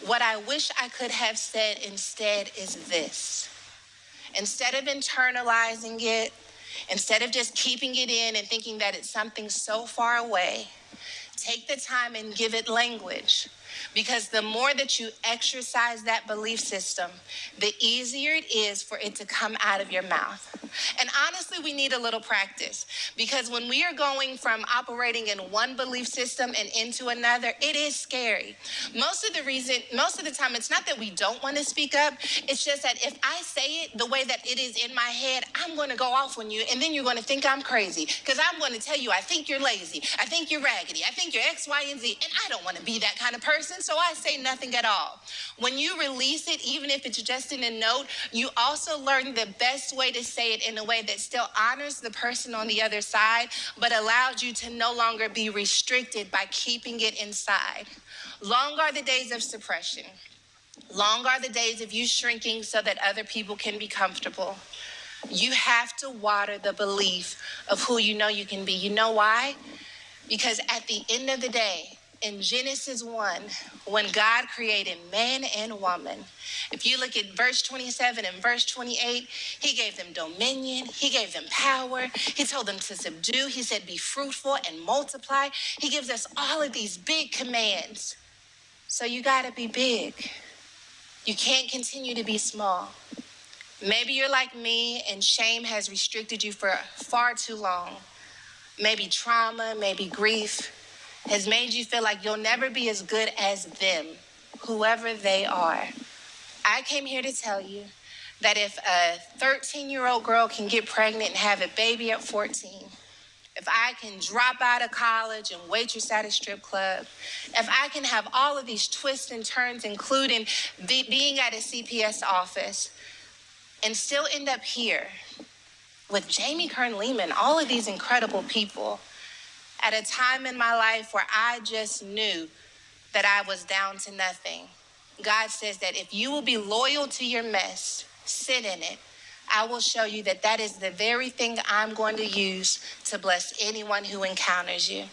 What I wish I could have said instead is this. Instead of internalizing it, instead of just keeping it in and thinking that it's something so far away, take the time and give it language. Because the more that you exercise that belief system, the easier it is for it to come out of your mouth. And honestly, we need a little practice, because when we are going from operating in one belief system and into another, it is scary. Most of the time, it's not that we don't want to speak up. It's just that if I say it the way that it is in my head, I'm going to go off on you, and then you're going to think I'm crazy, because I'm going to tell you I think you're lazy, I think you're raggedy, I think you're X, Y, and Z, and I don't want to be that kind of person, so I say nothing at all. When you release it, even if it's just in a note, you also learn the best way to say it in a way that still honors the person on the other side, but allows you to no longer be restricted by keeping it inside. Long are the days of suppression. Long are the days of you shrinking so that other people can be comfortable. You have to water the belief of who you know you can be. You know why? Because at the end of the day, in Genesis 1, when God created man and woman, if you look at verse 27 and verse 28, he gave them dominion, he gave them power, he told them to subdue, he said be fruitful and multiply. He gives us all of these big commands. So you gotta be big. You can't continue to be small. Maybe you're like me and shame has restricted you for far too long. Maybe trauma, maybe grief has made you feel like you'll never be as good as them, whoever they are. I came here to tell you that if a 13-year-old girl can get pregnant and have a baby at 14, if I can drop out of college and waitress at a strip club, if I can have all of these twists and turns, including being at a CPS office, and still end up here with Jamie Kern-Lehman, all of these incredible people, at a time in my life where I just knew that I was down to nothing. God says that if you will be loyal to your mess, sit in it, I will show you that that is the very thing I'm going to use to bless anyone who encounters you.